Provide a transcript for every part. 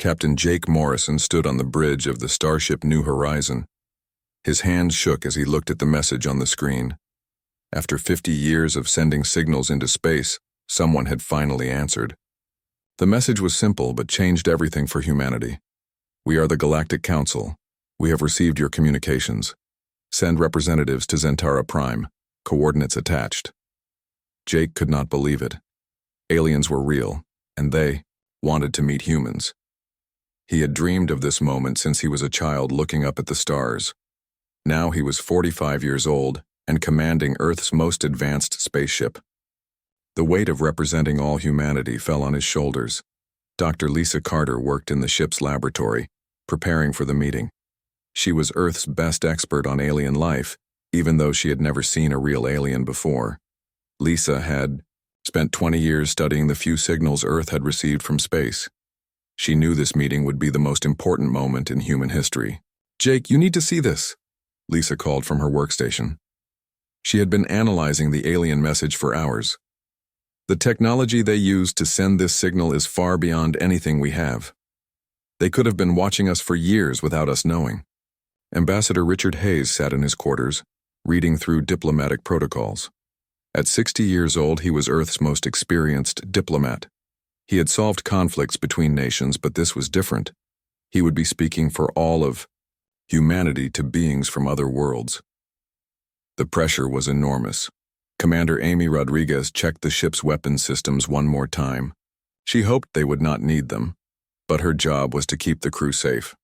Captain Jake Morrison stood on the bridge of the starship New Horizon. His hand shook as he looked at the message on the screen. After 50 years of sending signals into space, someone had finally answered. The message was simple but changed everything for humanity. We are the Galactic Council. We have received your communications. Send representatives to Zentara Prime. Coordinates attached. Jake could not believe it. Aliens were real, and they wanted to meet humans. He had dreamed of this moment since he was a child looking up at the stars. Now he was 45 years old and commanding Earth's most advanced spaceship. The weight of representing all humanity fell on his shoulders. Dr. Lisa Carter worked in the ship's laboratory, preparing for the meeting. She was Earth's best expert on alien life, even though she had never seen a real alien before. Lisa had spent 20 years studying the few signals Earth had received from space. She knew this meeting would be the most important moment in human history. "Jake, you need to see this," Lisa called from her workstation. She had been analyzing the alien message for hours. "The technology they used to send this signal is far beyond anything we have. They could have been watching us for years without us knowing." Ambassador Richard Hayes sat in his quarters, reading through diplomatic protocols. At 60 years old, he was Earth's most experienced diplomat. He had solved conflicts between nations, but this was different. He would be speaking for all of humanity to beings from other worlds. The pressure was enormous. Commander Amy Rodriguez checked the ship's weapons systems one more time. She hoped they would not need them, but her job was to keep the crew safe.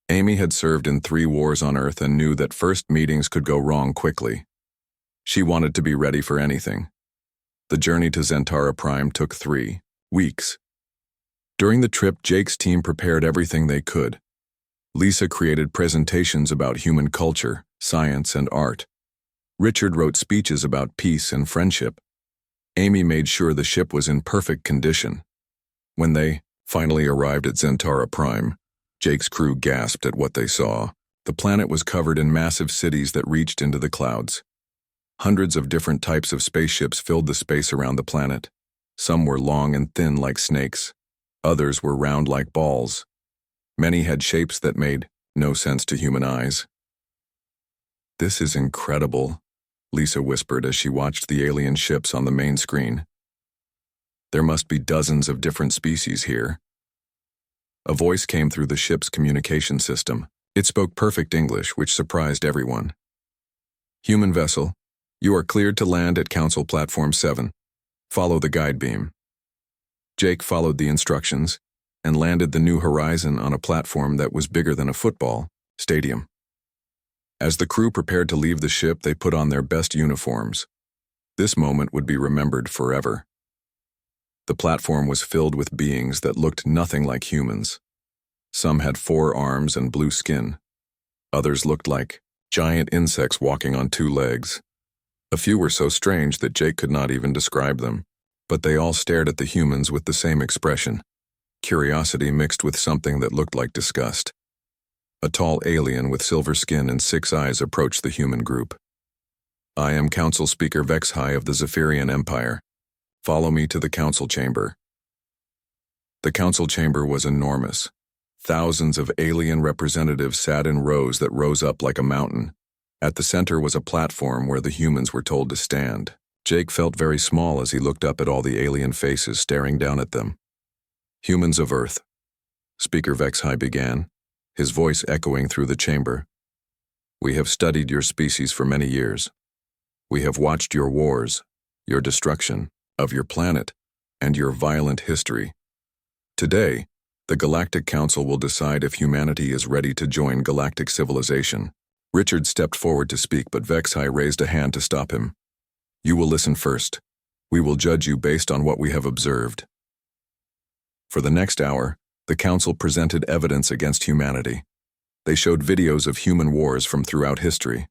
Amy had served in 3 wars on Earth and knew that first meetings could go wrong quickly. She wanted to be ready for anything. The journey to Zentara Prime took 3 weeks. During the trip, Jake's team prepared everything they could. Lisa created presentations about human culture, science, and art. Richard wrote speeches about peace and friendship. Amy made sure the ship was in perfect condition. When they finally arrived at Zentara Prime, Jake's crew gasped at what they saw. The planet was covered in massive cities that reached into the clouds. Hundreds of different types of spaceships filled the space around the planet. Some were long and thin like snakes. Others were round like balls. Many had shapes that made no sense to human eyes. "This is incredible," Lisa whispered as she watched the alien ships on the main screen. "There must be dozens of different species here." A voice came through the ship's communication system. It spoke perfect English, which surprised everyone. "Human vessel, you are cleared to land at Council Platform 7. Follow the guide beam." Jake followed the instructions and landed the New Horizon on a platform that was bigger than a football stadium. As the crew prepared to leave the ship, they put on their best uniforms. This moment would be remembered forever. The platform was filled with beings that looked nothing like humans. Some had 4 arms and blue skin. Others looked like giant insects walking on 2 legs. A few were so strange that Jake could not even describe them, but they all stared at the humans with the same expression, curiosity mixed with something that looked like disgust. A tall alien with silver skin and 6 eyes approached the human group. "I am Council Speaker Vexhai of the Zephyrian Empire. Follow me to the council chamber." The council chamber was enormous. Thousands of alien representatives sat in rows that rose up like a mountain. At the center was a platform where the humans were told to stand. Jake felt very small as he looked up at all the alien faces staring down at them. "Humans of Earth," Speaker Vexhai began, his voice echoing through the chamber. "We have studied your species for many years. We have watched your wars, your destruction of your planet, and your violent history. Today, the Galactic Council will decide if humanity is ready to join galactic civilization." Richard stepped forward to speak, but Vexhai raised a hand to stop him. "You will listen first. We will judge you based on what we have observed." For the next hour, the council presented evidence against humanity. They showed videos of human wars from throughout history.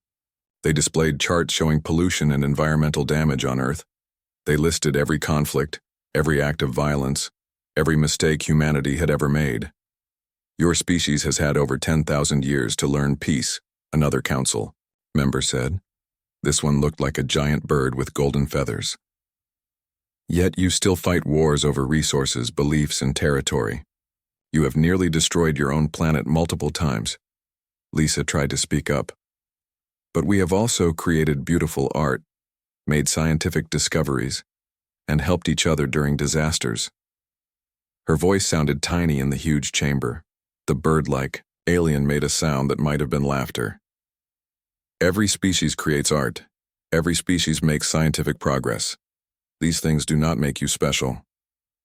They displayed charts showing pollution and environmental damage on Earth. They listed every conflict, every act of violence, every mistake humanity had ever made. "Your species has had over 10,000 years to learn peace," another council member said. This one looked like a giant bird with golden feathers. "Yet you still fight wars over resources, beliefs, and territory. You have nearly destroyed your own planet multiple times. Lisa tried to speak up. But we have also created beautiful art, made scientific discoveries, and helped each other during disasters. Her voice sounded tiny in the huge chamber. The bird-like alien made a sound that might have been laughter. Every species creates art. Every species makes scientific progress. These things do not make you special.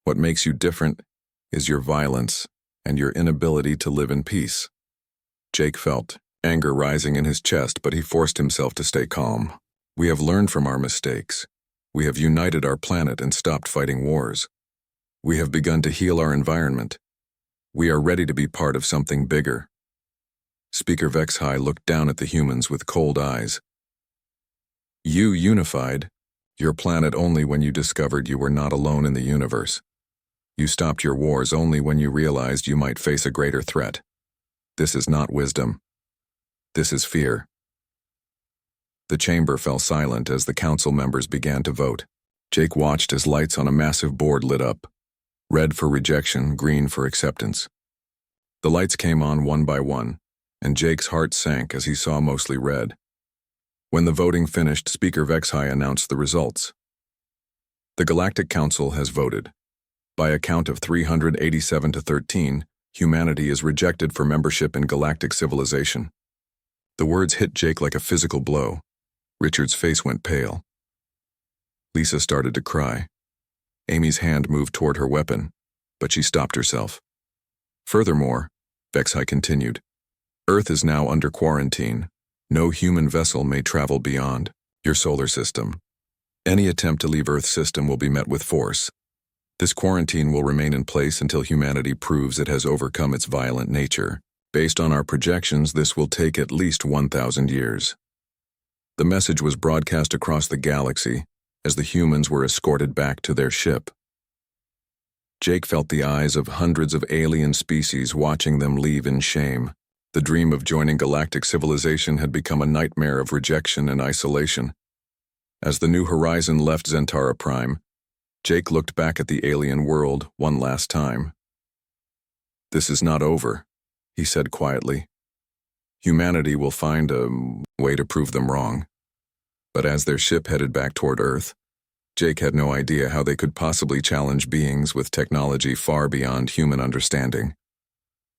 What makes you different is your violence and your inability to live in peace. Jake felt anger rising in his chest, but he forced himself to stay calm. We have learned from our mistakes. We have united our planet and stopped fighting wars. We have begun to heal our environment. We are ready to be part of something bigger. Speaker Vexhai looked down at the humans with cold eyes. You unified your planet only when you discovered you were not alone in the universe. You stopped your wars only when you realized you might face a greater threat. This is not wisdom. This is fear. The chamber fell silent as the council members began to vote. Jake watched as lights on a massive board lit up. Red for rejection, green for acceptance. The lights came on one by one, and Jake's heart sank as he saw mostly red. When the voting finished, Speaker Vexhai announced the results. The Galactic Council has voted. By a count of 387 to 13, humanity is rejected for membership in galactic civilization. The words hit Jake like a physical blow. Richard's face went pale. Lisa started to cry. Amy's hand moved toward her weapon, but she stopped herself. Furthermore, Vexhai continued, Earth is now under quarantine. No human vessel may travel beyond your solar system. Any attempt to leave Earth's system will be met with force. This quarantine will remain in place until humanity proves it has overcome its violent nature. Based on our projections, this will take at least 1,000 years. The message was broadcast across the galaxy as the humans were escorted back to their ship. Jake felt the eyes of hundreds of alien species watching them leave in shame. The dream of joining galactic civilization had become a nightmare of rejection and isolation. As the New Horizon left Zentara Prime, Jake looked back at the alien world one last time. This is not over, he said quietly. Humanity will find a way to prove them wrong. But as their ship headed back toward Earth, Jake had no idea how they could possibly challenge beings with technology far beyond human understanding.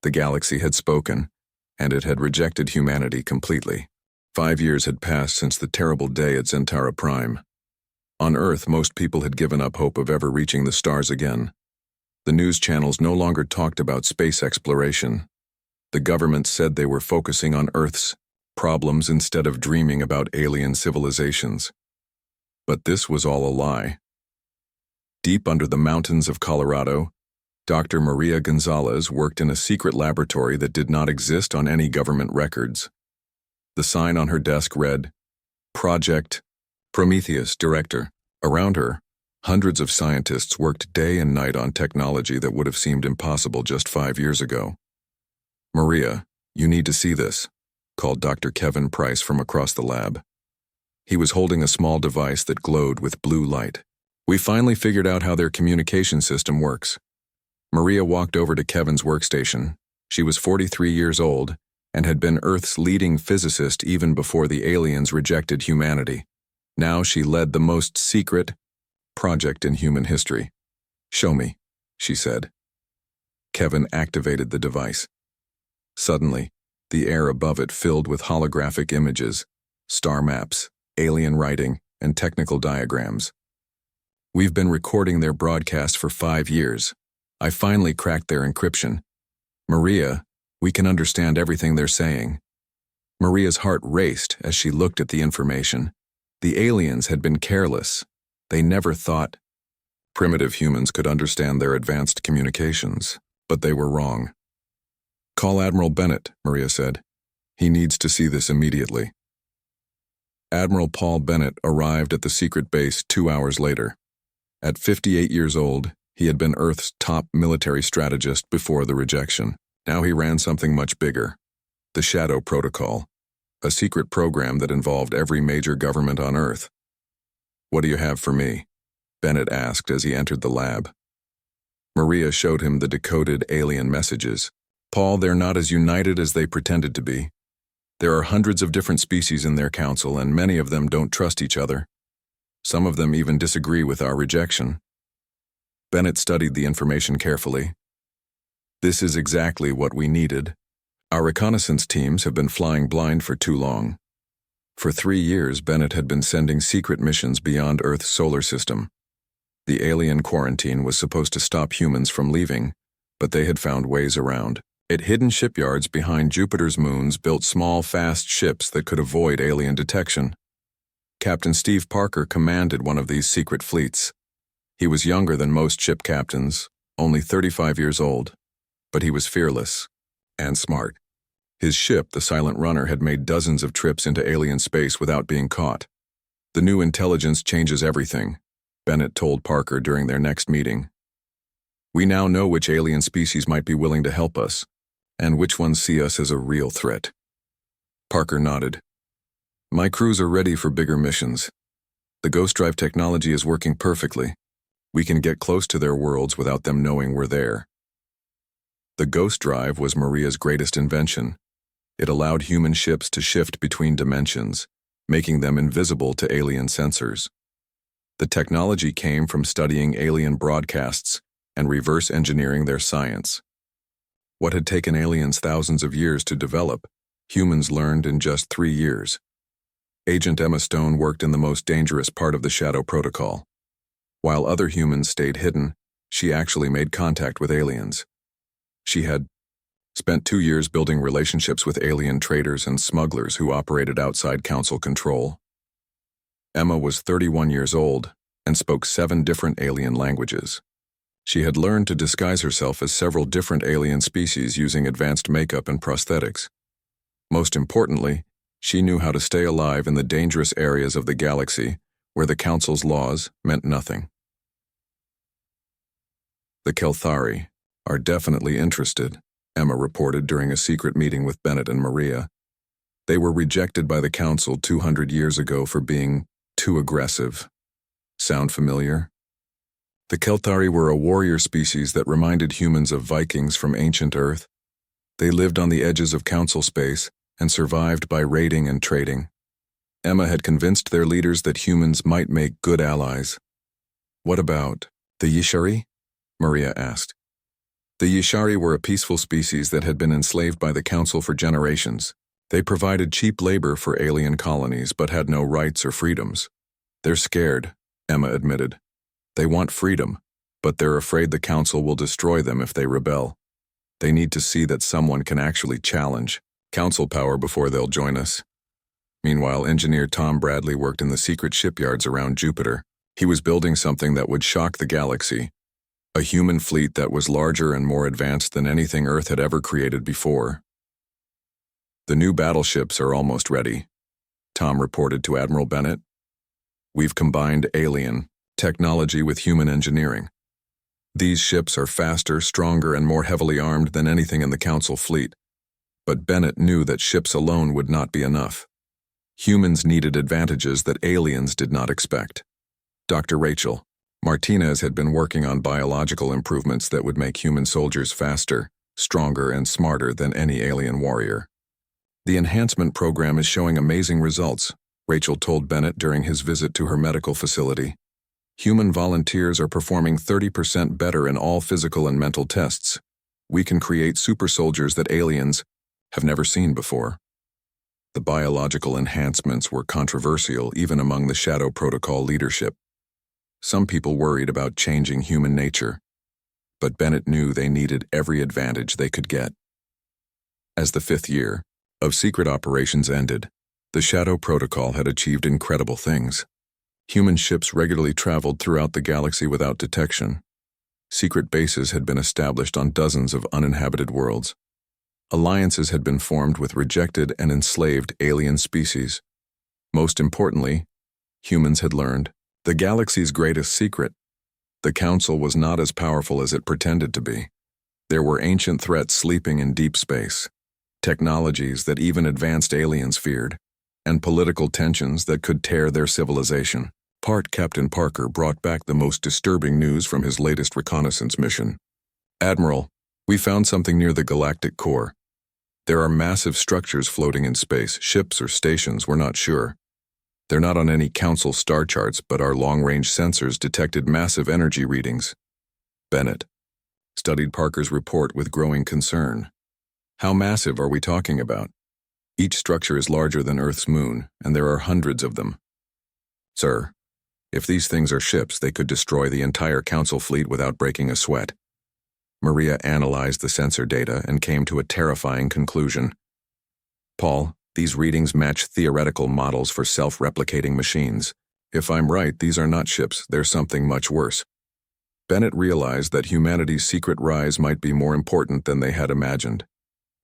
The galaxy had spoken, and it had rejected humanity completely. 5 years had passed since the terrible day at Zentara Prime. On Earth, most people had given up hope of ever reaching the stars again. The news channels no longer talked about space exploration. The government said they were focusing on Earth's problems instead of dreaming about alien civilizations. But this was all a lie. Deep under the mountains of Colorado, Dr. Maria Gonzalez worked in a secret laboratory that did not exist on any government records. The sign on her desk read, Project Prometheus Director. Around her, hundreds of scientists worked day and night on technology that would have seemed impossible just 5 years ago. Maria, you need to see this, called Dr. Kevin Price from across the lab. He was holding a small device that glowed with blue light. We finally figured out how their communication system works. Maria walked over to Kevin's workstation. She was 43 years old and had been Earth's leading physicist even before the aliens rejected humanity. Now she led the most secret project in human history. Show me, she said. Kevin activated the device. Suddenly, the air above it filled with holographic images, star maps, alien writing, and technical diagrams. We've been recording their broadcast for 5 years. I finally cracked their encryption. Maria, we can understand everything they're saying. Maria's heart raced as she looked at the information. The aliens had been careless. They never thought primitive humans could understand their advanced communications, but they were wrong. Call Admiral Bennett, Maria said. He needs to see this immediately. Admiral Paul Bennett arrived at the secret base 2 hours later. At 58 years old, he had been Earth's top military strategist before the rejection. Now he ran something much bigger, the Shadow Protocol, a secret program that involved every major government on Earth. What do you have for me? Bennett asked as he entered the lab. Maria showed him the decoded alien messages. Paul, they're not as united as they pretended to be. There are hundreds of different species in their council, and many of them don't trust each other. Some of them even disagree with our rejection. Bennett studied the information carefully. This is exactly what we needed. Our reconnaissance teams have been flying blind for too long. For 3 years, Bennett had been sending secret missions beyond Earth's solar system. The alien quarantine was supposed to stop humans from leaving, but they had found ways around. At hidden shipyards behind Jupiter's moons built small, fast ships that could avoid alien detection. Captain Steve Parker commanded one of these secret fleets. He was younger than most ship captains, only 35 years old, but he was fearless and smart. His ship, the Silent Runner, had made dozens of trips into alien space without being caught. The new intelligence changes everything, Bennett told Parker during their next meeting. We now know which alien species might be willing to help us, and which ones see us as a real threat. Parker nodded. My crews are ready for bigger missions. The ghost drive technology is working perfectly. We can get close to their worlds without them knowing we're there. The ghost drive was Maria's greatest invention. It allowed human ships to shift between dimensions, making them invisible to alien sensors. The technology came from studying alien broadcasts and reverse engineering their science. What had taken aliens thousands of years to develop, humans learned in just 3 years. Agent Emma Stone worked in the most dangerous part of the Shadow Protocol. While other humans stayed hidden, she actually made contact with aliens. She had spent 2 years building relationships with alien traders and smugglers who operated outside council control. Emma was 31 years old and spoke 7 different alien languages. She had learned to disguise herself as several different alien species using advanced makeup and prosthetics. Most importantly, she knew how to stay alive in the dangerous areas of the galaxy where the Council's laws meant nothing. The Kelthari are definitely interested, Emma reported during a secret meeting with Bennett and Maria. They were rejected by the Council 200 years ago for being too aggressive. Sound familiar? The Kelthari were a warrior species that reminded humans of Vikings from ancient Earth. They lived on the edges of Council space and survived by raiding and trading. Emma had convinced their leaders that humans might make good allies. What about the Yishari? Maria asked. The Yishari were a peaceful species that had been enslaved by the Council for generations. They provided cheap labor for alien colonies but had no rights or freedoms. They're scared, Emma admitted. They want freedom, but they're afraid the Council will destroy them if they rebel. They need to see that someone can actually challenge Council power before they'll join us. Meanwhile, engineer Tom Bradley worked in the secret shipyards around Jupiter. He was building something that would shock the galaxy, a human fleet that was larger and more advanced than anything Earth had ever created before. The new battleships are almost ready, Tom reported to Admiral Bennett. We've combined alien technology with human engineering. These ships are faster, stronger, and more heavily armed than anything in the Council fleet. But Bennett knew that ships alone would not be enough. Humans needed advantages that aliens did not expect. Dr. Rachel Martinez had been working on biological improvements that would make human soldiers faster, stronger, and smarter than any alien warrior. The enhancement program is showing amazing results, Rachel told Bennett during his visit to her medical facility. Human volunteers are performing 30% better in all physical and mental tests. We can create super soldiers that aliens have never seen before. The biological enhancements were controversial even among the Shadow Protocol leadership. Some people worried about changing human nature, but Bennett knew they needed every advantage they could get. As the 5th year of secret operations ended, the Shadow Protocol had achieved incredible things. Human ships regularly traveled throughout the galaxy without detection. Secret bases had been established on dozens of uninhabited worlds. Alliances had been formed with rejected and enslaved alien species. Most importantly, humans had learned the galaxy's greatest secret. The Council was not as powerful as it pretended to be. There were ancient threats sleeping in deep space, technologies that even advanced aliens feared, and political tensions that could tear their civilization. part, Captain Parker brought back the most disturbing news from his latest reconnaissance mission. Admiral, we found something near the galactic core. There are massive structures floating in space, ships or stations, we're not sure. They're not on any Council star charts, but our long-range sensors detected massive energy readings. Bennett studied Parker's report with growing concern. How massive are we talking about? Each structure is larger than Earth's moon, and there are hundreds of them. Sir, if these things are ships, they could destroy the entire Council fleet without breaking a sweat. Maria analyzed the sensor data and came to a terrifying conclusion. Paul, these readings match theoretical models for self-replicating machines. If I'm right, these are not ships, they're something much worse. Bennett realized that humanity's secret rise might be more important than they had imagined.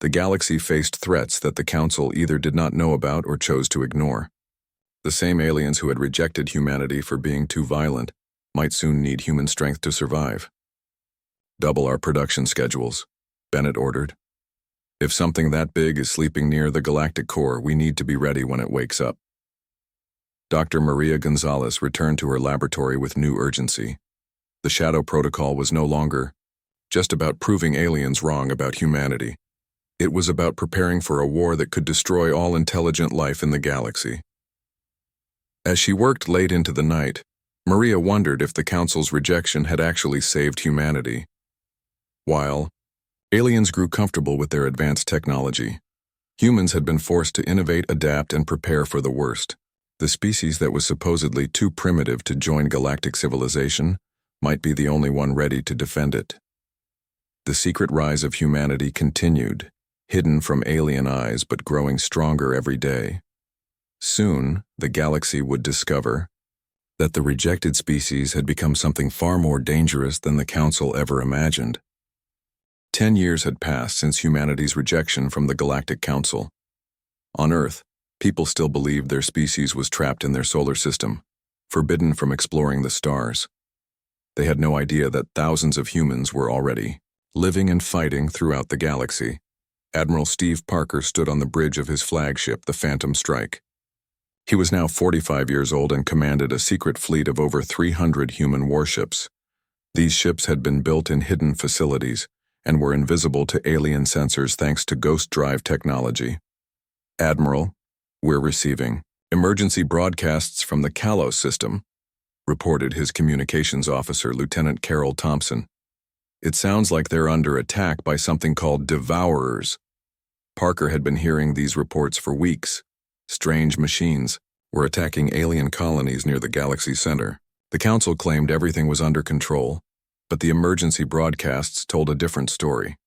The galaxy faced threats that the Council either did not know about or chose to ignore. The same aliens who had rejected humanity for being too violent might soon need human strength to survive. Double our production schedules, Bennett ordered. If something that big is sleeping near the galactic core, we need to be ready when it wakes up. Dr. Maria Gonzalez returned to her laboratory with new urgency. The Shadow Protocol was no longer just about proving aliens wrong about humanity. It was about preparing for a war that could destroy all intelligent life in the galaxy. As she worked late into the night, Maria wondered if the Council's rejection had actually saved humanity. While aliens grew comfortable with their advanced technology, humans had been forced to innovate, adapt, and prepare for the worst. The species that was supposedly too primitive to join galactic civilization might be the only one ready to defend it. The secret rise of humanity continued, hidden from alien eyes but growing stronger every day. Soon, the galaxy would discover that the rejected species had become something far more dangerous than the Council ever imagined. 10 years had passed since humanity's rejection from the Galactic Council. On Earth, people still believed their species was trapped in their solar system, forbidden from exploring the stars. They had no idea that thousands of humans were already living and fighting throughout the galaxy. Admiral Steve Parker stood on the bridge of his flagship, the Phantom Strike. He was now 45 years old and commanded a secret fleet of over 300 human warships. These ships had been built in hidden facilities and were invisible to alien sensors thanks to ghost drive technology. Admiral, we're receiving emergency broadcasts from the Kalos system, reported his communications officer, Lieutenant Carol Thompson. It sounds like they're under attack by something called Devourers. Parker had been hearing these reports for weeks. Strange machines were attacking alien colonies near the galaxy center. The Council claimed everything was under control, but the emergency broadcasts told a different story.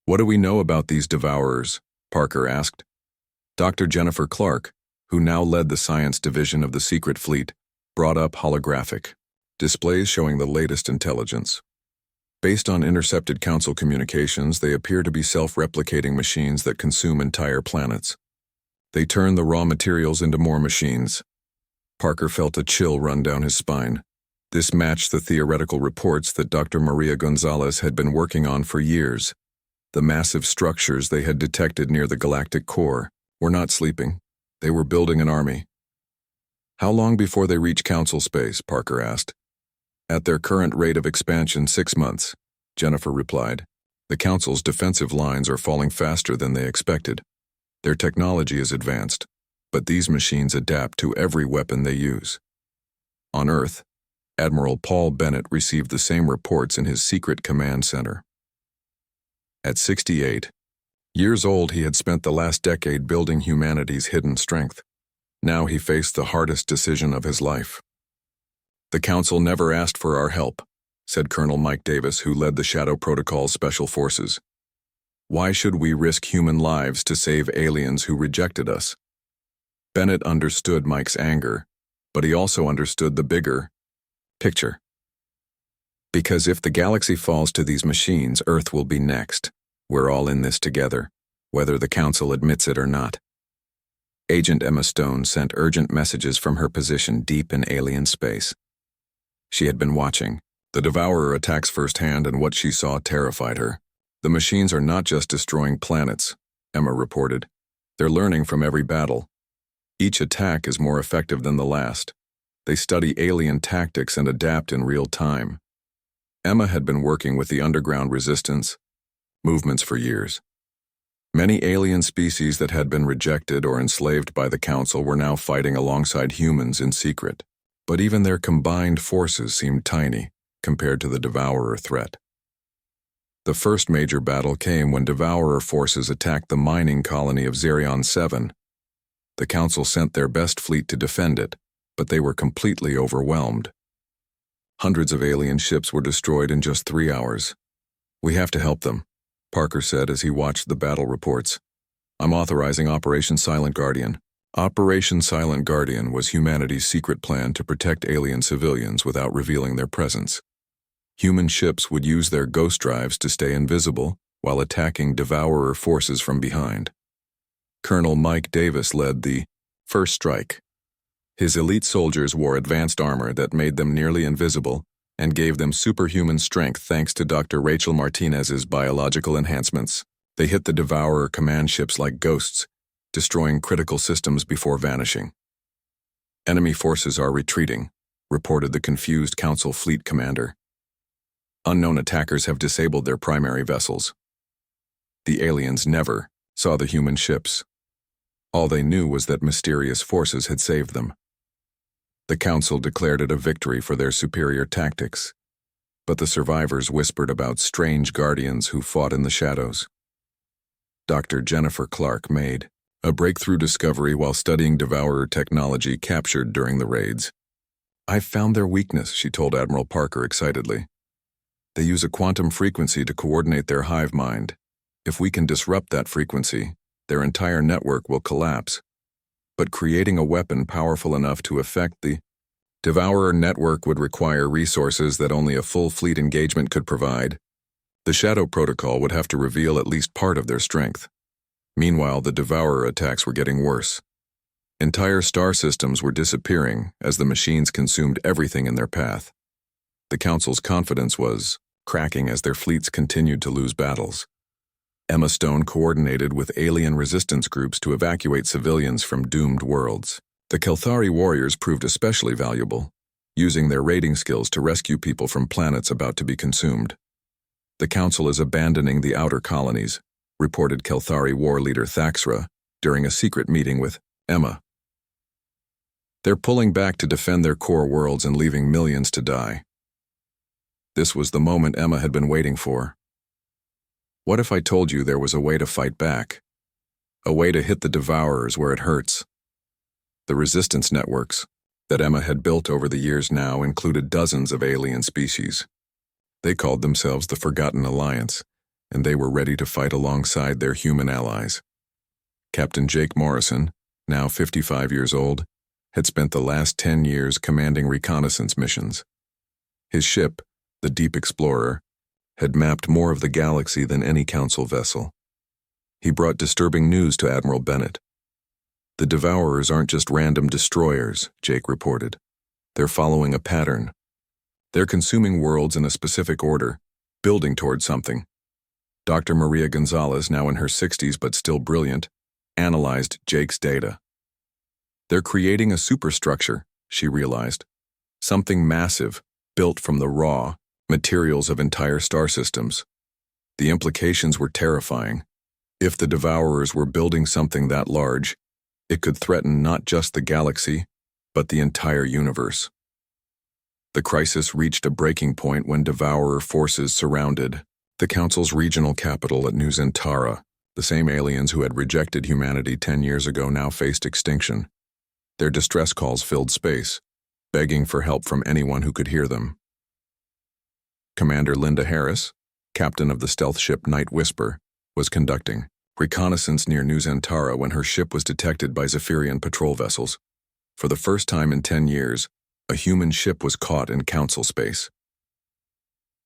What do we know about these Devourers? Parker asked. Dr. Jennifer Clark, who now led the science division of the secret fleet, brought up holographic displays showing the latest intelligence. Based on intercepted Council communications, they appear to be self-replicating machines that consume entire planets. They turn the raw materials into more machines. Parker felt a chill run down his spine. This matched the theoretical reports that Dr. Maria Gonzalez had been working on for years. The massive structures they had detected near the galactic core were not sleeping. They were building an army. How long before they reach Council space? Parker asked. At their current rate of expansion, 6 months, Jennifer replied. The Council's defensive lines are falling faster than they expected. Their technology is advanced, but these machines adapt to every weapon they use. On Earth, Admiral Paul Bennett received the same reports in his secret command center. At 68 years old, he had spent the last decade building humanity's hidden strength. Now he faced the hardest decision of his life. The Council never asked for our help, said Colonel Mike Davis, who led the Shadow Protocol's special forces. Why should we risk human lives to save aliens who rejected us? Bennett understood Mike's anger, but he also understood the bigger picture. Because if the galaxy falls to these machines, Earth will be next. We're all in this together, whether the Council admits it or not. Agent Emma Stone sent urgent messages from her position deep in alien space. She had been watching the Devourer attacks firsthand, and what she saw terrified her. The machines are not just destroying planets, Emma reported. They're learning from every battle. Each attack is more effective than the last. They study alien tactics and adapt in real time. Emma had been working with the underground resistance movements for years. Many alien species that had been rejected or enslaved by the Council were now fighting alongside humans in secret, but even their combined forces seemed tiny compared to the Devourer threat. The first major battle came when Devourer forces attacked the mining colony of Zerion 7. The Council sent their best fleet to defend it, but they were completely overwhelmed. Hundreds of alien ships were destroyed in just 3 hours. "We have to help them," Parker said as he watched the battle reports. "I'm authorizing Operation Silent Guardian." Operation Silent Guardian was humanity's secret plan to protect alien civilians without revealing their presence. Human ships would use their ghost drives to stay invisible while attacking Devourer forces from behind. Colonel Mike Davis led the first strike. His elite soldiers wore advanced armor that made them nearly invisible and gave them superhuman strength thanks to Dr. Rachel Martinez's biological enhancements. They hit the Devourer command ships like ghosts, destroying critical systems before vanishing. "Enemy forces are retreating," reported the confused Council fleet commander. "Unknown attackers have disabled their primary vessels." The aliens never saw the human ships. All they knew was that mysterious forces had saved them. The Council declared it a victory for their superior tactics, but the survivors whispered about strange guardians who fought in the shadows. Dr. Jennifer Clark made a breakthrough discovery while studying Devourer technology captured during the raids. "I've found their weakness," she told Admiral Parker excitedly. "They use a quantum frequency to coordinate their hive mind. If we can disrupt that frequency, their entire network will collapse. But creating a weapon powerful enough to affect the Devourer network would require resources that only a full fleet engagement could provide. The Shadow Protocol would have to reveal at least part of their strength." Meanwhile, the Devourer attacks were getting worse. Entire star systems were disappearing as the machines consumed everything in their path. The Council's confidence was cracking as their fleets continued to lose battles. Emma Stone coordinated with alien resistance groups to evacuate civilians from doomed worlds. The Kelthari warriors proved especially valuable, using their raiding skills to rescue people from planets about to be consumed. "The Council is abandoning the outer colonies," reported Kelthari war leader Thaxra during a secret meeting with Emma. "They're pulling back to defend their core worlds and leaving millions to die." This was the moment Emma had been waiting for. "What if I told you there was a way to fight back? A way to hit the Devourers where it hurts?" The resistance networks that Emma had built over the years now included dozens of alien species. They called themselves the Forgotten Alliance, and they were ready to fight alongside their human allies. Captain Jake Morrison, now 55 years old, had spent the last 10 years commanding reconnaissance missions. His ship, the Deep Explorer, had mapped more of the galaxy than any Council vessel. He brought disturbing news to Admiral Bennett. "The Devourers aren't just random destroyers," Jake reported. "They're following a pattern. They're consuming worlds in a specific order, building toward something." Dr. Maria Gonzalez, now in her 60s but still brilliant, analyzed Jake's data. "They're creating a superstructure," she realized. "Something massive, built from the raw materials of entire star systems." The implications were terrifying. If the Devourers were building something that large, it could threaten not just the galaxy, but the entire universe. The crisis reached a breaking point when Devourer forces surrounded the Council's regional capital at New Zentara. The same aliens who had rejected humanity 10 years ago now faced extinction. Their distress calls filled space, begging for help from anyone who could hear them. Commander Linda Harris, captain of the stealth ship Night Whisper, was conducting reconnaissance near New Zentara when her ship was detected by Zephyrian patrol vessels. For the first time in 10 years, a human ship was caught in Council space.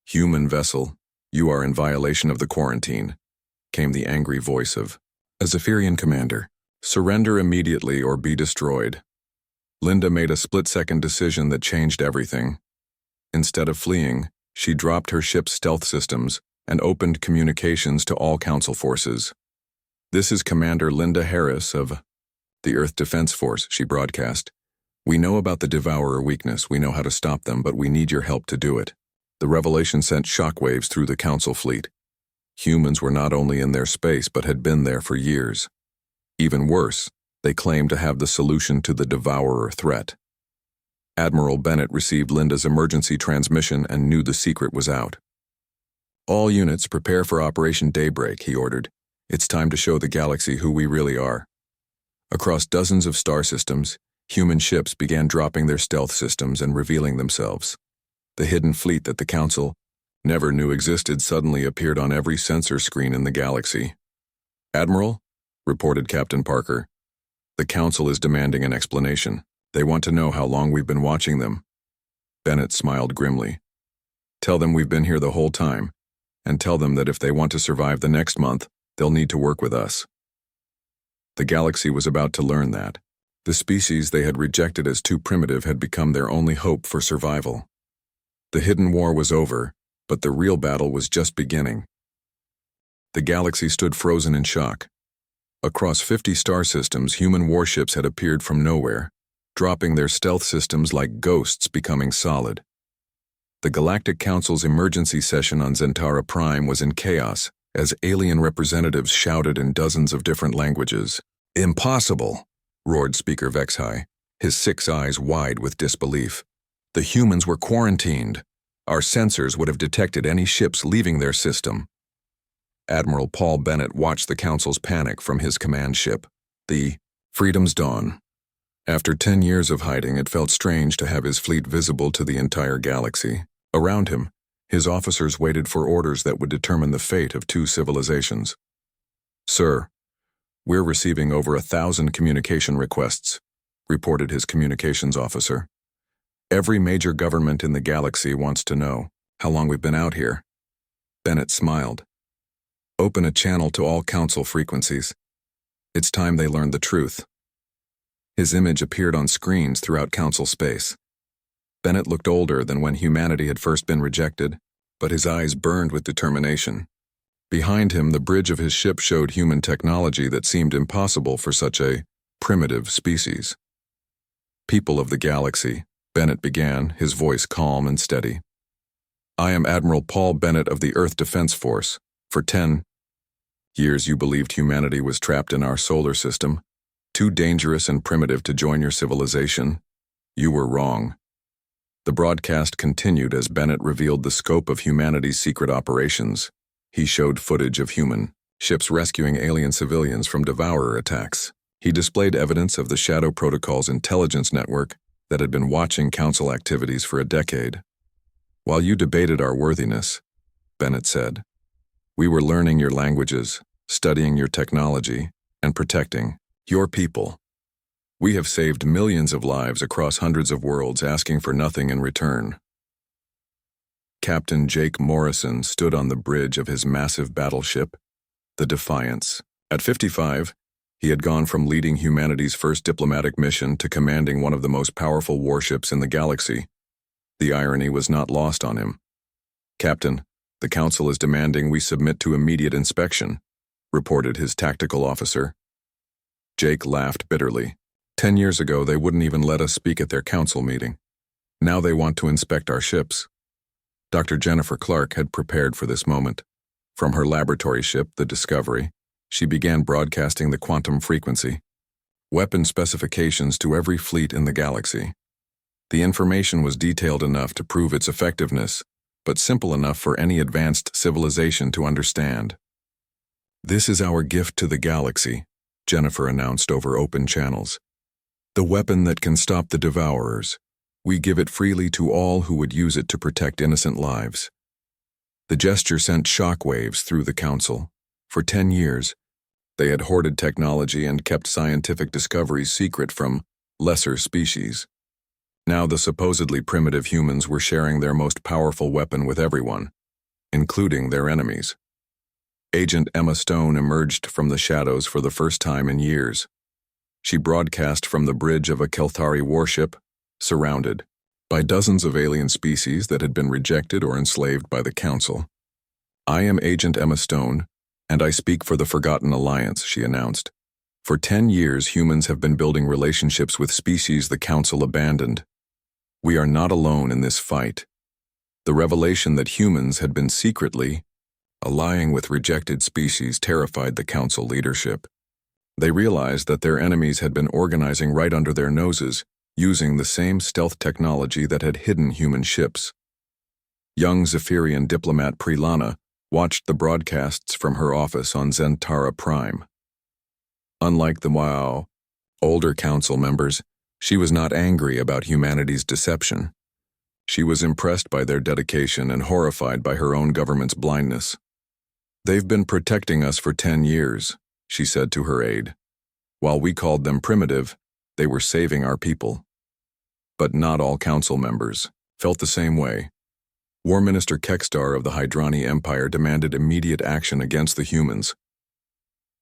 "Human vessel, you are in violation of the quarantine," came the angry voice of a Zephyrian commander. "Surrender immediately or be destroyed." Linda made a split-second decision that changed everything. Instead of fleeing, she dropped her ship's stealth systems and opened communications to all Council forces. "This is Commander Linda Harris of the Earth Defense Force," she broadcast. We know about the Devourer weakness, we know how to stop them, but we need your help to do it. The revelation sent shockwaves through the Council fleet. Humans were not only in their space, but had been there for years. Even worse, they claimed to have the solution to the Devourer threat. Admiral Bennett received Linda's emergency transmission and knew the secret was out. All units prepare for Operation Daybreak, he ordered. It's time to show the galaxy who we really are. Across dozens of star systems, human ships began dropping their stealth systems and revealing themselves. The hidden fleet that the Council never knew existed suddenly appeared on every sensor screen in the galaxy. "Admiral," reported Captain Parker, "the Council is demanding an explanation. They want to know how long we've been watching them." Bennett smiled grimly. "Tell them we've been here the whole time, and tell them that if they want to survive the next month, they'll need to work with us." The galaxy was about to learn that. The species they had rejected as too primitive had become their only hope for survival. The hidden war was over, but the real battle was just beginning. The galaxy stood frozen in shock. Across 50 star systems, human warships had appeared from nowhere, dropping their stealth systems like ghosts, becoming solid. The Galactic Council's emergency session on Zentara Prime was in chaos as alien representatives shouted in dozens of different languages. "Impossible!" roared Speaker Vexhai, his 6 eyes wide with disbelief. "The humans were quarantined. Our sensors would have detected any ships leaving their system." Admiral Paul Bennett watched the Council's panic from his command ship, the Freedom's Dawn. After 10 years of hiding, it felt strange to have his fleet visible to the entire galaxy. Around him, his officers waited for orders that would determine the fate of 2 civilizations. "Sir, we're receiving over 1,000 communication requests," reported his communications officer. "Every major government in the galaxy wants to know how long we've been out here." Bennett smiled. "Open a channel to all Council frequencies. It's time they learned the truth." His image appeared on screens throughout Council space. Bennett looked older than when humanity had first been rejected, but his eyes burned with determination. Behind him, the bridge of his ship showed human technology that seemed impossible for such a primitive species. "People of the galaxy," Bennett began, his voice calm and steady. "I am Admiral Paul Bennett of the Earth Defense Force. For 10 years you believed humanity was trapped in our solar system, too dangerous and primitive to join your civilization. You were wrong." The broadcast continued as Bennett revealed the scope of humanity's secret operations. He showed footage of human ships rescuing alien civilians from Devourer attacks. He displayed evidence of the Shadow Protocol's intelligence network that had been watching Council activities for a decade. "While you debated our worthiness," Bennett said, "we were learning your languages, studying your technology, and protecting your people. We have saved millions of lives across hundreds of worlds, asking for nothing in return." Captain Jake Morrison stood on the bridge of his massive battleship, the Defiance. At 55, he had gone from leading humanity's first diplomatic mission to commanding one of the most powerful warships in the galaxy. The irony was not lost on him. "Captain, the Council is demanding we submit to immediate inspection," reported his tactical officer. Jake laughed bitterly. 10 years ago, they wouldn't even let us speak at their Council meeting. Now they want to inspect our ships. Dr. Jennifer Clark had prepared for this moment. From her laboratory ship, the Discovery, she began broadcasting the quantum frequency, weapon specifications to every fleet in the galaxy. The information was detailed enough to prove its effectiveness, but simple enough for any advanced civilization to understand. "This is our gift to the galaxy," Jennifer announced over open channels. "The weapon that can stop the Devourers. We give it freely to all who would use it to protect innocent lives." The gesture sent shockwaves through the Council. For 10 years, they had hoarded technology and kept scientific discoveries secret from lesser species. Now the supposedly primitive humans were sharing their most powerful weapon with everyone, including their enemies. Agent Emma Stone emerged from the shadows for the first time in years. She broadcast from the bridge of a Kelthari warship, surrounded by dozens of alien species that had been rejected or enslaved by the Council. "I am Agent Emma Stone, and I speak for the Forgotten Alliance," she announced. For 10 years, humans have been building relationships with species the Council abandoned. We are not alone in this fight. The revelation that humans had been secretly allying with rejected species terrified the Council leadership. They realized that their enemies had been organizing right under their noses, using the same stealth technology that had hidden human ships. Young Zephyrian diplomat Prilana watched the broadcasts from her office on Zentara Prime. Unlike the older Council members, she was not angry about humanity's deception. She was impressed by their dedication and horrified by her own government's blindness. "They've been protecting us for 10 years, she said to her aide. "While we called them primitive, they were saving our people." But not all Council members felt the same way. War Minister Kekstar of the Hydrani Empire demanded immediate action against the humans.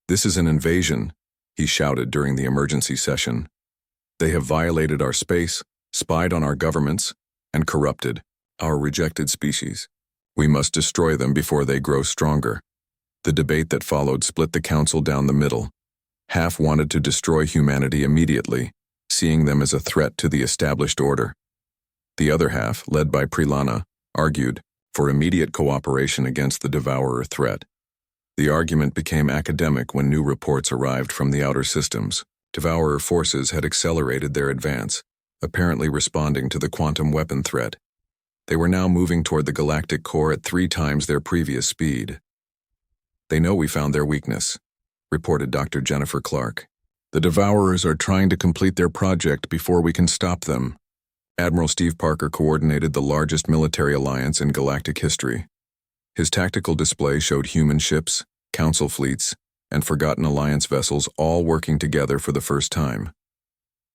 "This is an invasion," he shouted during the emergency session. "They have violated our space, spied on our governments, and corrupted our rejected species. We must destroy them before they grow stronger." The debate that followed split the Council down the middle. Half wanted to destroy humanity immediately, seeing them as a threat to the established order. The other half, led by Prilana, argued for immediate cooperation against the Devourer threat. The argument became academic when new reports arrived from the outer systems. Devourer forces had accelerated their advance, apparently responding to the quantum weapon threat. They were now moving toward the galactic core at 3 times their previous speed. "They know we found their weakness," reported Dr. Jennifer Clark. "The Devourers are trying to complete their project before we can stop them." Admiral Steve Parker coordinated the largest military alliance in galactic history. His tactical display showed human ships, Council fleets, and Forgotten Alliance vessels all working together for the first time.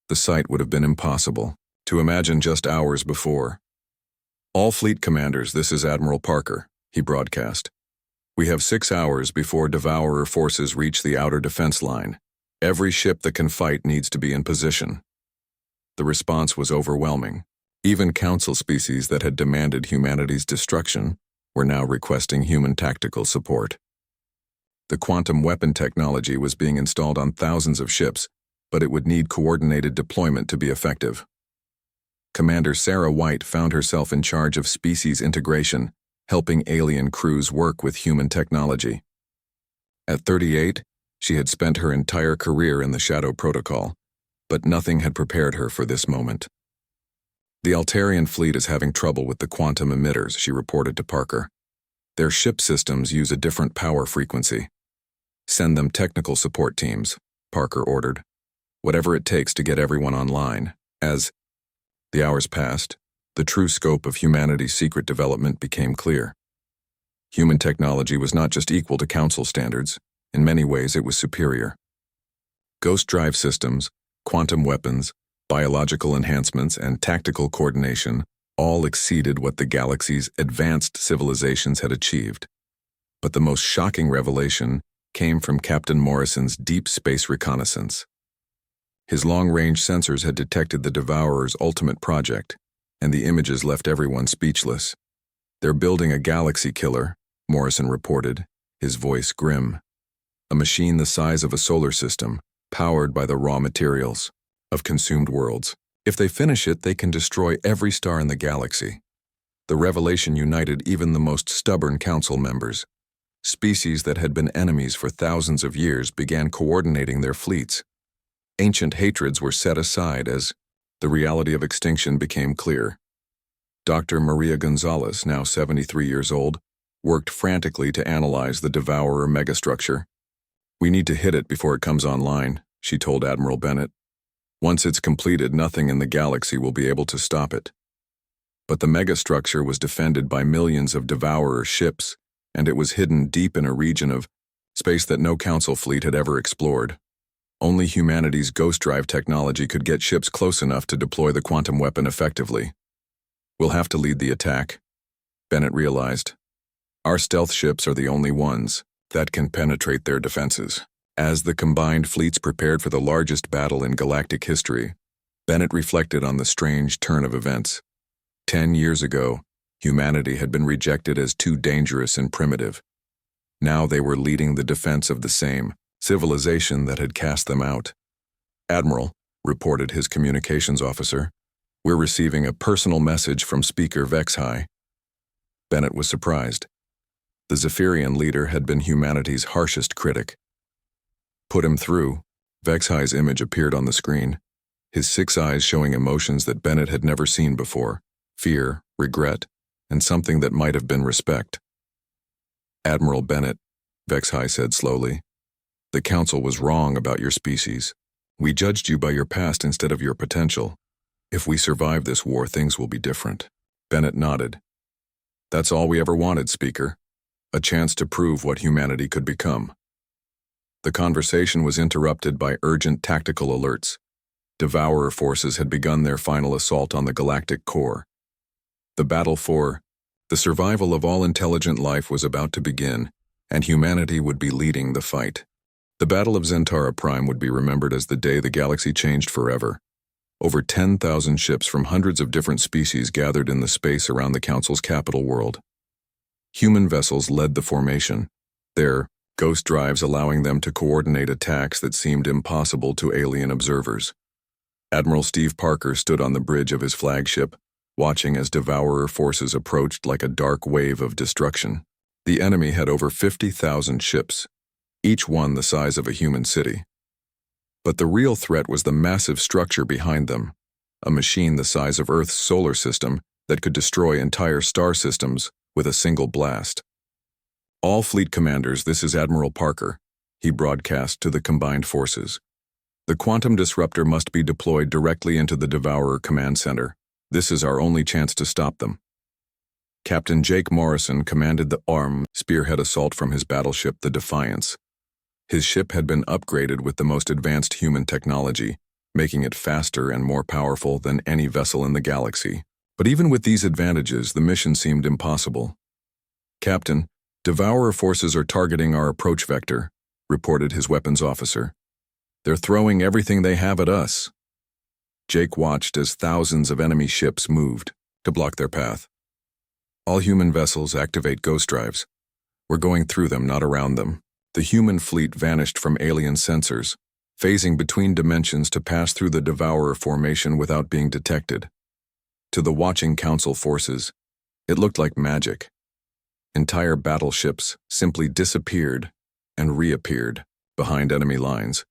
The sight would have been impossible to imagine just hours before. "All fleet commanders, this is Admiral Parker," he broadcast. "We have 6 hours before Devourer forces reach the outer defense line. Every ship that can fight needs to be in position." The response was overwhelming. Even Council species that had demanded humanity's destruction were now requesting human tactical support. The quantum weapon technology was being installed on thousands of ships, but it would need coordinated deployment to be effective. Commander Sarah White found herself in charge of species integration, helping alien crews work with human technology. At 38, she had spent her entire career in the Shadow Protocol, but nothing had prepared her for this moment. "The Altarian fleet is having trouble with the quantum emitters," she reported to Parker. "Their ship systems use a different power frequency." "Send them technical support teams," Parker ordered. "Whatever it takes to get everyone online." As the hours passed, the true scope of humanity's secret development became clear. Human technology was not just equal to Council standards, in many ways it was superior. Ghost drive systems, quantum weapons, biological enhancements, and tactical coordination all exceeded what the galaxy's advanced civilizations had achieved. But the most shocking revelation came from Captain Morrison's deep space reconnaissance. His long-range sensors had detected the Devourer's ultimate project, and the images left everyone speechless. "They're building a galaxy killer," Morrison reported, his voice grim. "A machine the size of a solar system, powered by the raw materials of consumed worlds. If they finish it, they can destroy every star in the galaxy." The revelation united even the most stubborn Council members. Species that had been enemies for thousands of years began coordinating their fleets. Ancient hatreds were set aside as the reality of extinction became clear. Dr. Maria Gonzalez, now 73 years old, worked frantically to analyze the Devourer megastructure. "We need to hit it before it comes online," she told Admiral Bennett. "Once it's completed, nothing in the galaxy will be able to stop it." But the megastructure was defended by millions of Devourer ships, and it was hidden deep in a region of space that no Council fleet had ever explored. Only humanity's ghost drive technology could get ships close enough to deploy the quantum weapon effectively. "We'll have to lead the attack," Bennett realized. "Our stealth ships are the only ones that can penetrate their defenses." As the combined fleets prepared for the largest battle in galactic history, Bennett reflected on the strange turn of events. 10 years ago, humanity had been rejected as too dangerous and primitive. Now they were leading the defense of the same civilization that had cast them out. "Admiral," reported his communications officer, "we're receiving a personal message from Speaker Vexhai." Bennett was surprised. The Zephyrian leader had been humanity's harshest critic. "Put him through." Vexhai's image appeared on the screen, his 6 eyes showing emotions that Bennett had never seen before: fear, regret, and something that might have been respect. "Admiral Bennett," Vexhai said slowly, "the Council was wrong about your species. We judged you by your past instead of your potential. If we survive this war, things will be different." Bennett nodded. "That's all we ever wanted, Speaker. A chance to prove what humanity could become." The conversation was interrupted by urgent tactical alerts. Devourer forces had begun their final assault on the galactic core. The battle for the survival of all intelligent life was about to begin, and humanity would be leading the fight. The Battle of Zentara Prime would be remembered as the day the galaxy changed forever. Over 10,000 ships from hundreds of different species gathered in the space around the Council's capital world. Human vessels led the formation, their ghost drives allowing them to coordinate attacks that seemed impossible to alien observers. Admiral Steve Parker stood on the bridge of his flagship, watching as Devourer forces approached like a dark wave of destruction. The enemy had over 50,000 ships, each one the size of a human city. But the real threat was the massive structure behind them, a machine the size of Earth's solar system that could destroy entire star systems with a single blast. "All fleet commanders, this is Admiral Parker," he broadcast to the combined forces. "The quantum disruptor must be deployed directly into the Devourer command center. This is our only chance to stop them." Captain Jake Morrison commanded the spearhead assault from his battleship, the Defiance. His ship had been upgraded with the most advanced human technology, making it faster and more powerful than any vessel in the galaxy. But even with these advantages, the mission seemed impossible. "Captain, Devourer forces are targeting our approach vector," reported his weapons officer. "They're throwing everything they have at us." Jake watched as thousands of enemy ships moved to block their path. "All human vessels activate ghost drives. We're going through them, not around them." The human fleet vanished from alien sensors, phasing between dimensions to pass through the Devourer formation without being detected. To the watching Council forces, it looked like magic. Entire battleships simply disappeared and reappeared behind enemy lines.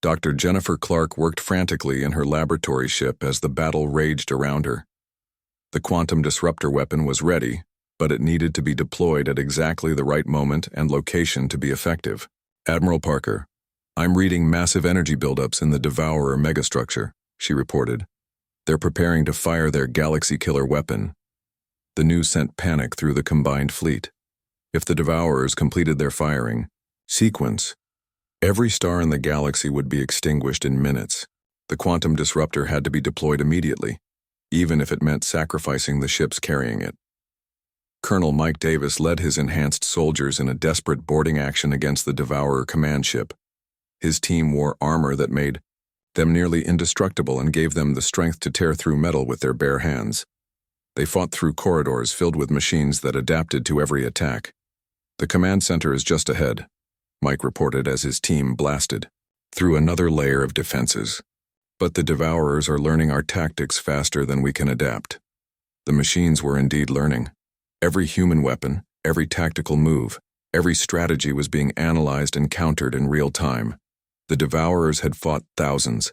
Dr. Jennifer Clark worked frantically in her laboratory ship as the battle raged around her. The quantum disruptor weapon was ready, but it needed to be deployed at exactly the right moment and location to be effective. "Admiral Parker, I'm reading massive energy buildups in the Devourer megastructure," she reported. "They're preparing to fire their galaxy killer weapon." The news sent panic through the combined fleet. If the Devourers completed their firing sequence, every star in the galaxy would be extinguished in minutes. The quantum disruptor had to be deployed immediately, even if it meant sacrificing the ships carrying it. Colonel Mike Davis led his enhanced soldiers in a desperate boarding action against the Devourer command ship. His team wore armor that made them nearly indestructible and gave them the strength to tear through metal with their bare hands. They fought through corridors filled with machines that adapted to every attack. "The command center is just ahead," Mike reported as his team blasted through another layer of defenses. "But the Devourers are learning our tactics faster than we can adapt." The machines were indeed learning. Every human weapon, every tactical move, every strategy was being analyzed and countered in real time. The Devourers had fought thousands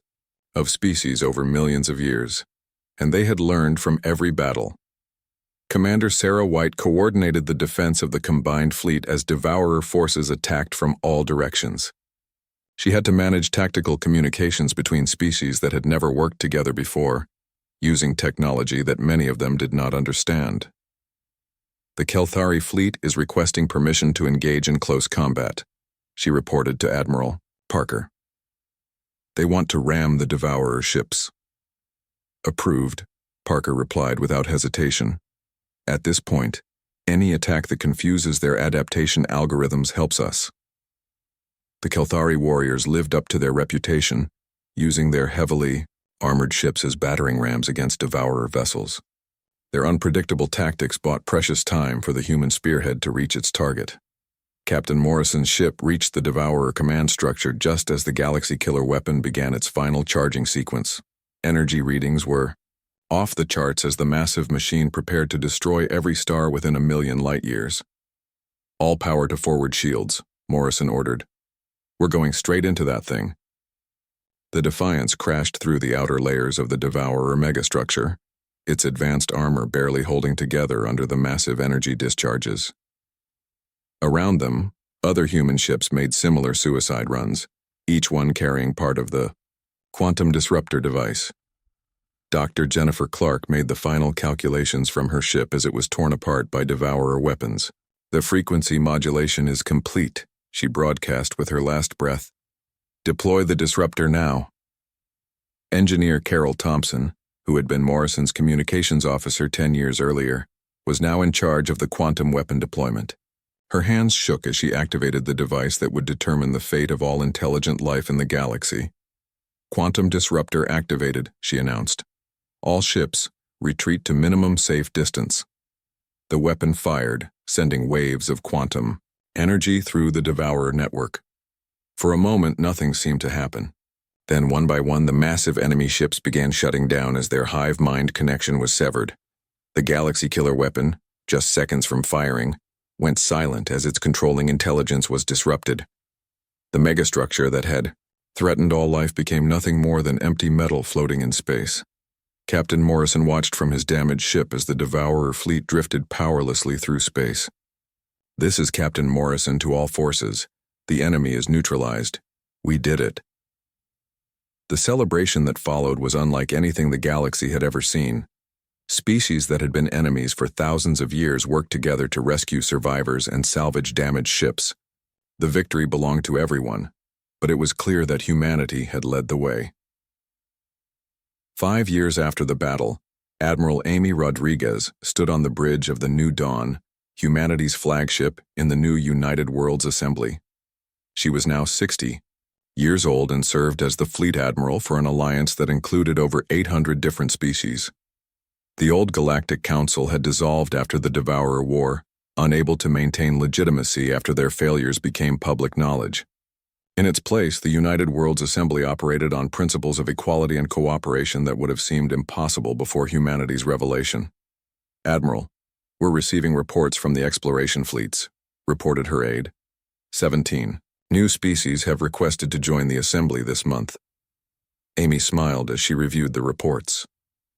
of species over millions of years, and they had learned from every battle. Commander Sarah White coordinated the defense of the combined fleet as Devourer forces attacked from all directions. She had to manage tactical communications between species that had never worked together before, using technology that many of them did not understand. "The Kelthari fleet is requesting permission to engage in close combat," she reported to Admiral Parker. "They want to ram the Devourer ships." "Approved," Parker replied without hesitation. "At this point, any attack that confuses their adaptation algorithms helps us." The Kelthari warriors lived up to their reputation, using their heavily armored ships as battering rams against Devourer vessels. Their unpredictable tactics bought precious time for the human spearhead to reach its target. Captain Morrison's ship reached the Devourer command structure just as the Galaxy Killer weapon began its final charging sequence. Energy readings were off the charts as the massive machine prepared to destroy every star within 1,000,000 light-years. "All power to forward shields," Morrison ordered. "We're going straight into that thing." The Defiance crashed through the outer layers of the Devourer megastructure, its advanced armor barely holding together under the massive energy discharges. Around them, other human ships made similar suicide runs, each one carrying part of the quantum disruptor device. Dr. Jennifer Clark made the final calculations from her ship as it was torn apart by Devourer weapons. "The frequency modulation is complete," she broadcast with her last breath. "Deploy the disruptor now." Engineer Carol Thompson, who had been Morrison's communications officer 10 years earlier, was now in charge of the quantum weapon deployment. Her hands shook as she activated the device that would determine the fate of all intelligent life in the galaxy. "Quantum disruptor activated," she announced. "All ships, retreat to minimum safe distance." The weapon fired, sending waves of quantum energy through the Devourer network. For a moment, nothing seemed to happen. Then, one by one, the massive enemy ships began shutting down as their hive mind connection was severed. The Galaxy Killer weapon, just seconds from firing, went silent as its controlling intelligence was disrupted. The megastructure that had threatened all life became nothing more than empty metal floating in space. Captain Morrison watched from his damaged ship as the Devourer fleet drifted powerlessly through space. "This is Captain Morrison to all forces. The enemy is neutralized. We did it." The celebration that followed was unlike anything the galaxy had ever seen. Species that had been enemies for thousands of years worked together to rescue survivors and salvage damaged ships. The victory belonged to everyone, but it was clear that humanity had led the way. 5 years after the battle, Admiral Amy Rodriguez stood on the bridge of the New Dawn, humanity's flagship in the new United Worlds Assembly. She was now 60 years old and served as the fleet admiral for an alliance that included over 800 different species. The old Galactic Council had dissolved after the Devourer War, unable to maintain legitimacy after their failures became public knowledge. In its place, the United Worlds Assembly operated on principles of equality and cooperation that would have seemed impossible before humanity's revelation. "Admiral, we're receiving reports from the exploration fleets," reported her aide. 17 new species have requested to join the Assembly this month. Amy smiled as she reviewed the reports.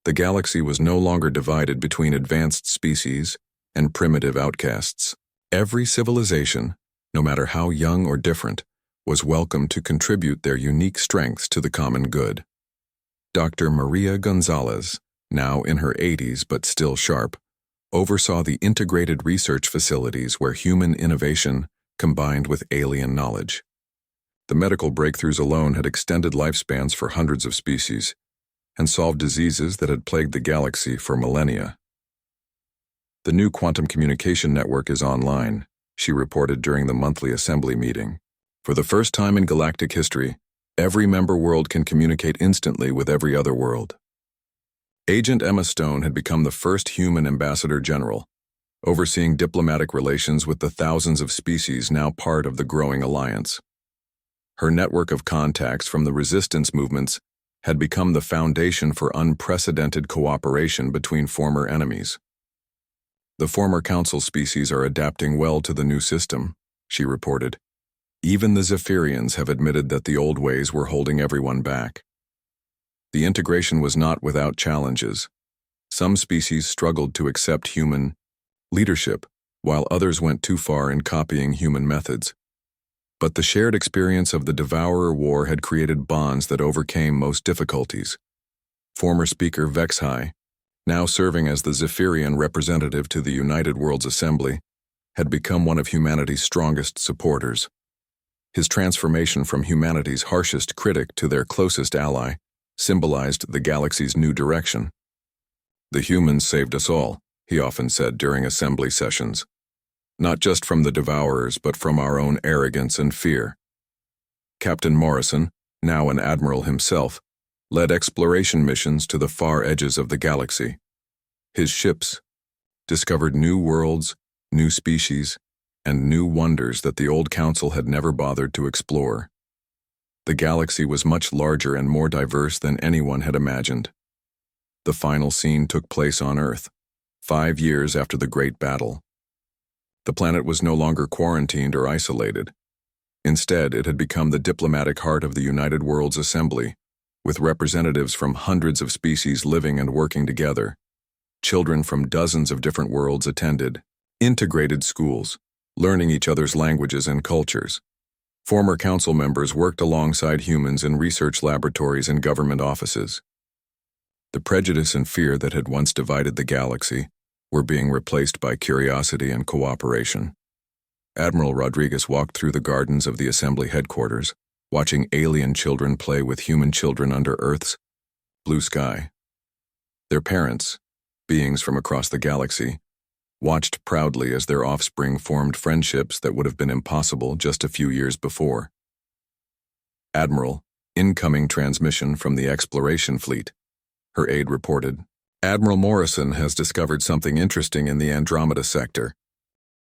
The galaxy was no longer divided between advanced species and primitive outcasts. Every civilization, no matter how young or different, was welcome to contribute their unique strengths to the common good. Dr. Maria Gonzalez, now in her 80s but still sharp, oversaw the integrated research facilities where human innovation combined with alien knowledge. The medical breakthroughs alone had extended lifespans for hundreds of species and solved diseases that had plagued the galaxy for millennia. "The new quantum communication network is online," she reported during the monthly assembly meeting. "For the first time in galactic history, every member world can communicate instantly with every other world." Agent Emma Stone had become the first human ambassador general, overseeing diplomatic relations with the thousands of species now part of the growing alliance. Her network of contacts from the resistance movements had become the foundation for unprecedented cooperation between former enemies. "The former council species are adapting well to the new system," she reported. "Even the Zephyrians have admitted that the old ways were holding everyone back." The integration was not without challenges. Some species struggled to accept human leadership, while others went too far in copying human methods. But the shared experience of the Devourer War had created bonds that overcame most difficulties. Former Speaker Vexhai, now serving as the Zephyrian representative to the United Worlds Assembly, had become one of humanity's strongest supporters. His transformation from humanity's harshest critic to their closest ally symbolized the galaxy's new direction. "The humans saved us all," he often said during assembly sessions. "Not just from the Devourers, but from our own arrogance and fear." Captain Morrison, now an admiral himself, led exploration missions to the far edges of the galaxy. His ships discovered new worlds, new species, and new wonders that the old council had never bothered to explore. The galaxy was much larger and more diverse than anyone had imagined. The final scene took place on Earth, 5 years after the Great Battle. The planet was no longer quarantined or isolated. Instead, it had become the diplomatic heart of the United Worlds Assembly, with representatives from hundreds of species living and working together. Children from dozens of different worlds attended integrated schools, learning each other's languages and cultures. Former council members worked alongside humans in research laboratories and government offices. The prejudice and fear that had once divided the galaxy were being replaced by curiosity and cooperation. Admiral Rodriguez walked through the gardens of the Assembly headquarters, watching alien children play with human children under Earth's blue sky. Their parents, beings from across the galaxy, watched proudly as their offspring formed friendships that would have been impossible just a few years before. Admiral, incoming transmission from the exploration fleet, her aide reported. Admiral Morrison has discovered something interesting in the Andromeda sector.